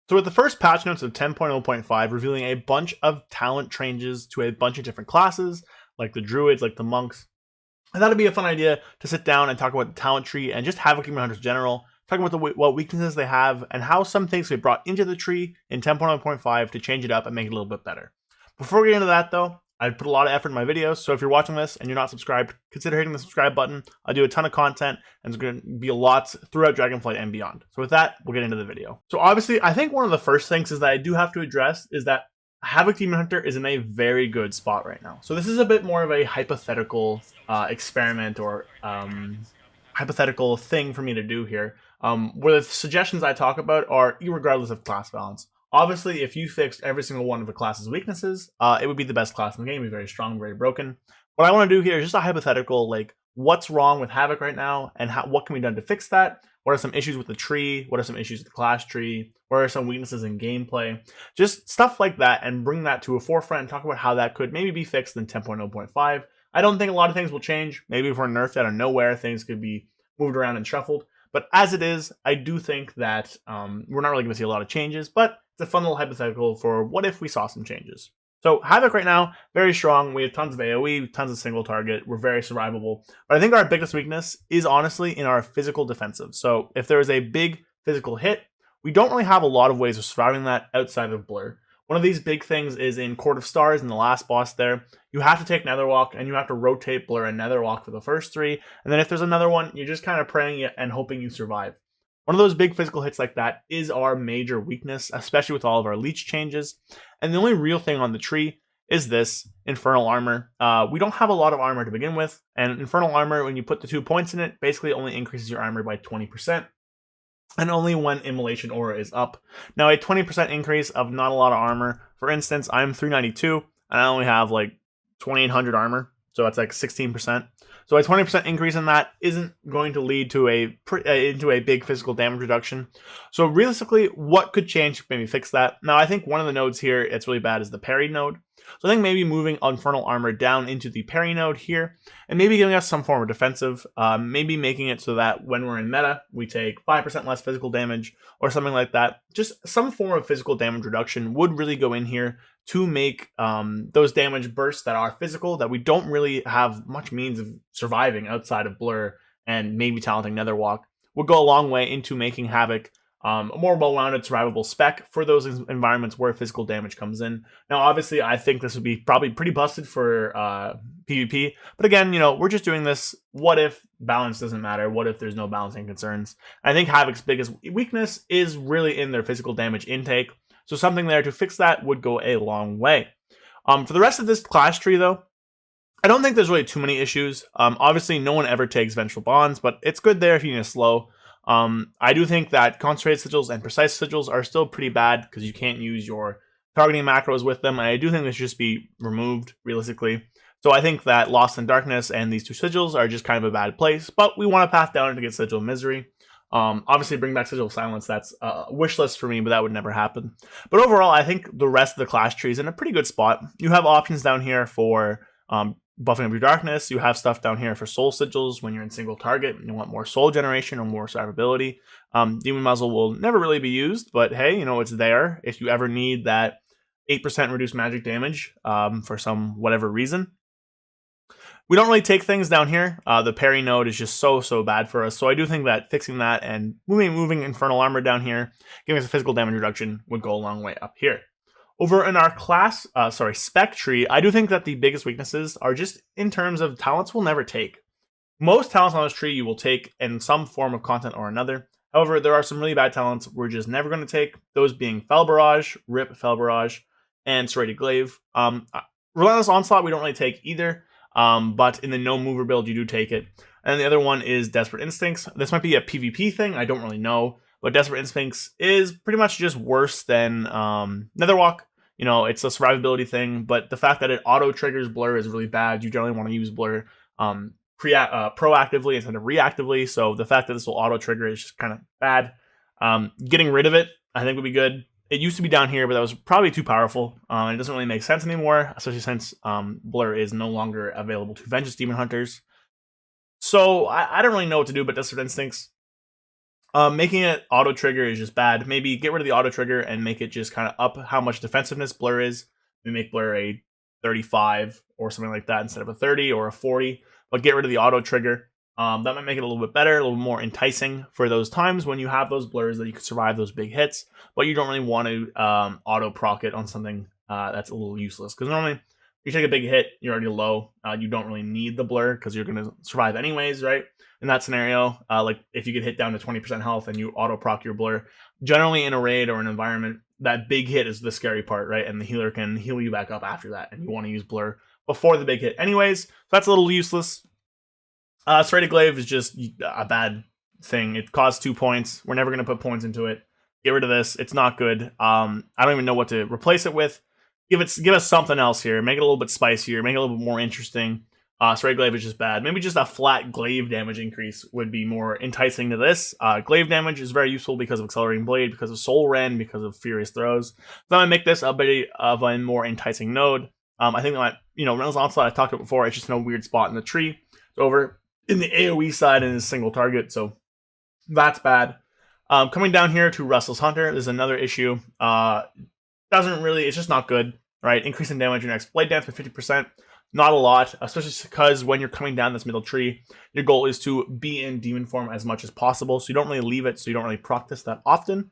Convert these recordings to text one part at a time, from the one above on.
So with the first patch notes of 10.0.5 revealing a bunch of talent changes to a bunch of different classes, like the druids, like the monks, I thought it'd be a fun idea to sit down and talk about the talent tree and just Havoc Demon Hunters in general, talking about what weaknesses they have and how some things can be brought into the tree in 10.0.5 to change it up and make it a little bit better. Before we get into that though, I put a lot of effort in my videos, so if you're watching this and you're not subscribed, consider hitting the subscribe button. I do a ton of content, and there's going to be a lot throughout Dragonflight and beyond. So with that, we'll get into the video. So obviously, I think one of the first things is that I do have to address is that Havoc Demon Hunter is in a very good spot right now. So this is a bit more of a hypothetical experiment or hypothetical thing for me to do here, where the suggestions I talk about are irregardless of class balance. Obviously, if you fixed every single one of the class's weaknesses, it would be the best class in the game. It'd be very strong, very broken. What I want to do here is just a hypothetical, like what's wrong with Havoc right now, and what can be done to fix that? What are some issues with the tree? What are some issues with the class tree? What are some weaknesses in gameplay? Just stuff like that, and bring that to a forefront and talk about how that could maybe be fixed in 10.0.5. I don't think a lot of things will change. Maybe if we're nerfed out of nowhere, things could be moved around and shuffled. But as it is, I do think that we're not really going to see a lot of changes, but it's a fun little hypothetical for what if we saw some changes. So Havoc right now, very strong. We have tons of AoE, tons of single target. We're very survivable. But I think our biggest weakness is honestly in our physical defensive. So if there is a big physical hit, we don't really have a lot of ways of surviving that outside of Blur. One of these big things is in Court of Stars, in the last boss there. You have to take Netherwalk, and you have to rotate Blur and Netherwalk for the first three. And then if there's another one, you're just kind of praying and hoping you survive. One of those big physical hits like that is our major weakness, especially with all of our leech changes. And the only real thing on the tree is this Infernal Armor. We don't have a lot of armor to begin with, and Infernal Armor, when you put the 2 points in it, basically only increases your armor by 20%, and only when Immolation Aura is up. Now, a 20% increase of not a lot of armor, for instance, I'm 392, and I only have like 2800 armor, so that's like 16%. So a 20% increase in that isn't going to lead to into a big physical damage reduction. So realistically, what could change to maybe fix that? Now, I think one of the nodes here it's really bad is the parry node. So I think maybe moving Infernal Armor down into the parry node here, and maybe giving us some form of defensive, maybe making it so that when we're in meta, we take 5% less physical damage, or something like that. Just some form of physical damage reduction would really go in here to make those damage bursts that are physical, that we don't really have much means of surviving outside of Blur and maybe talenting Netherwalk, would go a long way into making Havoc a more well-rounded survivable spec for those environments where physical damage comes in. Now, obviously, I think this would be probably pretty busted for PvP, but again, you know, we're just doing this. What if balance doesn't matter? What if there's no balancing concerns? I think Havoc's biggest weakness is really in their physical damage intake, so something there to fix that would go a long way. For the rest of this class tree, though, I don't think there's really too many issues. Obviously, no one ever takes Vengeful Bonds, but it's good there if you need a slow. I do think that Concentrated Sigils and Precise Sigils are still pretty bad because you can't use your targeting macros with them, and I do think they should just be removed, realistically. So I think that Lost in Darkness and these two Sigils are just kind of a bad place, but we want to path down to get Sigil of Misery. Obviously, bring back Sigil of Silence, that's a wish list for me, but that would never happen. But overall, I think the rest of the class tree is in a pretty good spot. You have options down here for buffing up your darkness. You have stuff down here for soul sigils when you're in single target and you want more soul generation or more survivability. Demon Muzzle will never really be used, but hey, you know, it's there if you ever need that 8% reduced magic damage for some whatever reason. We don't really take things down here. The parry node is just so bad for us. So I do think that fixing that and moving Infernal Armor down here, giving us a physical damage reduction, would go a long way up here. Over in our spec tree, I do think that the biggest weaknesses are just in terms of talents we'll never take. Most talents on this tree you will take in some form of content or another. However, there are some really bad talents we're just never going to take, those being Fel Barrage, Rip Fel Barrage, and Serrated Glaive. Relentless Onslaught we don't really take either, but in the no mover build you do take it. And the other one is Desperate Instincts. This might be a PvP thing, I don't really know. But Desperate Instincts is pretty much just worse than Netherwalk. You know, it's a survivability thing, but the fact that it auto-triggers Blur is really bad. You generally want to use Blur proactively instead of reactively, so the fact that this will auto-trigger is just kind of bad. Getting rid of it, I think, would be good. It used to be down here, but that was probably too powerful. It doesn't really make sense anymore, especially since Blur is no longer available to Vengeance Demon Hunters. So I don't really know what to do, but Desperate Instincts Making it auto trigger is just bad. Maybe get rid of the auto trigger and make it just kind of up how much defensiveness blur is. We make blur a 35 or something like that instead of a 30 or a 40, but get rid of the auto trigger. That might make it a little bit better, a little more enticing for those times when you have those blurs that you can survive those big hits, but you don't really want to auto proc it on something that's a little useless. Because normally, you take a big hit, you're already low. You don't really need the blur because you're going to survive anyways, right? In that scenario, like if you get hit down to 20% health and you auto proc your blur, generally in a raid or an environment, that big hit is the scary part, right? And the healer can heal you back up after that, and you want to use blur before the big hit anyways. So that's a little useless. Serrated Glaive is just a bad thing. It costs 2 points. We're never going to put points into it. Get rid of this. It's not good. I don't even know what to replace it with. Give us something else here. Make it a little bit spicier. Make it a little bit more interesting. Serrated Glaive is just bad. Maybe just a flat glaive damage increase would be more enticing to this. Glaive damage is very useful because of Accelerating Blade, because of Soul Rend, because of Furious Throws. So I'm going to make this a bit of a more enticing node. I think that, Reynolds Onslaught, I talked about before, it's just no weird spot in the tree. It's over in the AoE side and is single target, so that's bad. Coming down here to Restless Hunter, there's another issue. It's just not good, right? Increasing damage your next Blade Dance by 50%. Not a lot, especially because when you're coming down this middle tree, your goal is to be in demon form as much as possible, so you don't really leave it, so you don't really practice that often.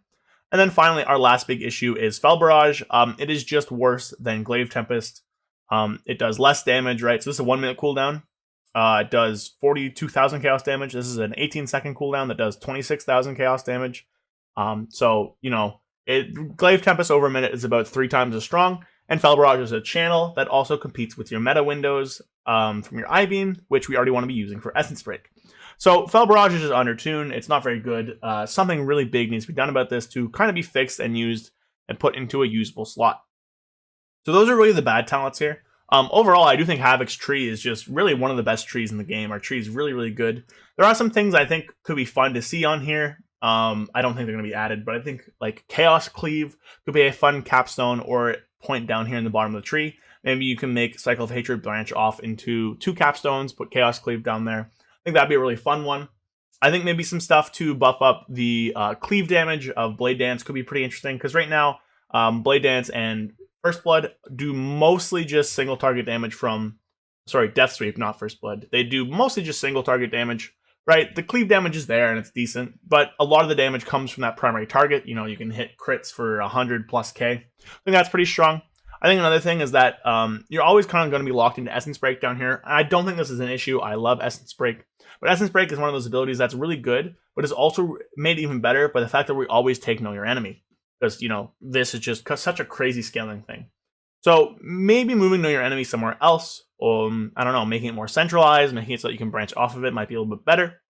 And then finally, our last big issue is Fel Barrage. It is just worse than Glaive Tempest. It does less damage, right? So this is a 1 minute cooldown. It does 42,000 chaos damage. This is an 18-second cooldown that does 26,000 chaos damage. Glaive Tempest over a minute is about 3 times as strong. And Fel Barrage is a channel that also competes with your meta windows from your I-Beam, which we already want to be using for Essence Break. So Fel Barrage is just under tune. It's not very good. Something really big needs to be done about this to kind of be fixed and used and put into a usable slot. So those are really the bad talents here. Overall, I do think Havoc's tree is just really one of the best trees in the game. Our tree is really, really good. There are some things I think could be fun to see on here. I don't think they're going to be added, but I think like Chaos Cleave could be a fun capstone or point down here in the bottom of the tree. Maybe you can make Cycle of Hatred branch off into 2 capstones, put Chaos Cleave down there. I think that'd be a really fun one. I think maybe some stuff to buff up the cleave damage of Blade Dance could be pretty interesting, because right now, Blade Dance and First Blood do mostly just single target damage from... Sorry, Death Sweep, not First Blood. They do mostly just single target damage, right? The cleave damage is there and it's decent, but a lot of the damage comes from that primary target. You can hit crits for 100 plus K. I think that's pretty strong. I think another thing is that you're always kind of going to be locked into Essence Break down here. I don't think this is an issue. I love Essence Break. But Essence Break is one of those abilities that's really good, but is also made even better by the fact that we always take Know Your Enemy. Because, this is just such a crazy scaling thing. So maybe moving Know Your Enemy somewhere else, I don't know, making it more centralized, making it so that you can branch off of it might be a little bit better.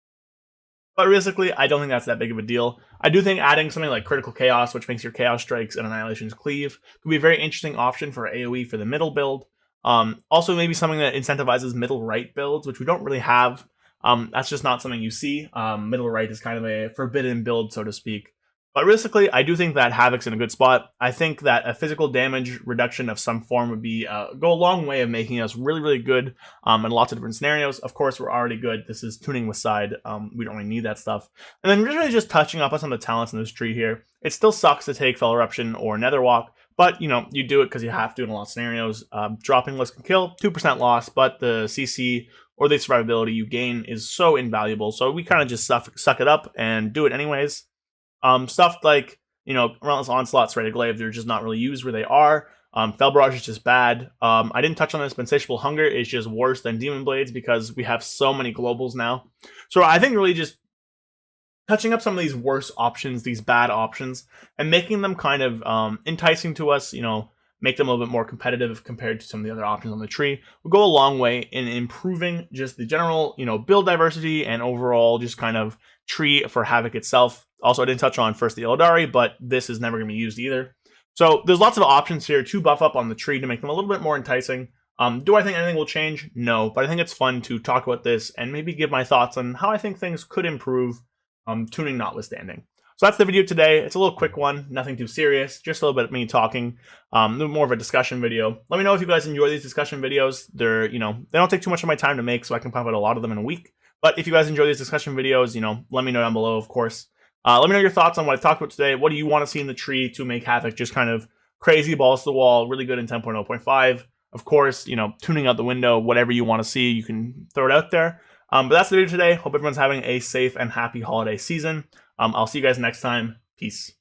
But realistically, I don't think that's that big of a deal. I do think adding something like Critical Chaos, which makes your Chaos Strikes and Annihilations cleave, could be a very interesting option for AoE for the middle build. Also, maybe something that incentivizes middle right builds, which we don't really have. That's just not something you see. Middle right is kind of a forbidden build, so to speak. But realistically, I do think that Havoc's in a good spot. I think that a physical damage reduction of some form would be go a long way of making us really, really good in lots of different scenarios. Of course, we're already good. This is tuning with side. We don't really need that stuff. And then really just touching up on some of the talents in this tree here. It still sucks to take Fell Eruption or Netherwalk, but you do it because you have to in a lot of scenarios. Dropping less can kill, 2% loss, but the CC or the survivability you gain is so invaluable. So we kind of just suck it up and do it anyways. Stuff like, Relentless Onslaught, Serrated Glaive, they're just not really used where they are. Fel Barrage is just bad. I didn't touch on this, but Insatiable Hunger is just worse than Demon Blades because we have so many globals now. So I think really just touching up some of these worse options, these bad options, and making them kind of enticing to us, make them a little bit more competitive compared to some of the other options on the tree, will go a long way in improving just the general, build diversity and overall just kind of tree for Havoc itself. Also, I didn't touch on first the Eldari, but this is never going to be used either. So there's lots of options here to buff up on the tree to make them a little bit more enticing. Do I think anything will change? No, but I think it's fun to talk about this and maybe give my thoughts on how I think things could improve, tuning notwithstanding. So that's the video today. It's a little quick one, nothing too serious, just a little bit of me talking, more of a discussion video. Let me know if you guys enjoy these discussion videos. They're, they don't take too much of my time to make, so I can pump out a lot of them in a week. But if you guys enjoy these discussion videos, let me know down below, of course. Let me know your thoughts on what I talked about today. What do you want to see in the tree to make Havoc just kind of crazy, balls to the wall, really good in 10.0.5? Of course, tuning out the window, whatever you want to see, you can throw it out there. But that's the video today. Hope everyone's having a safe and happy holiday season. I'll see you guys next time. Peace.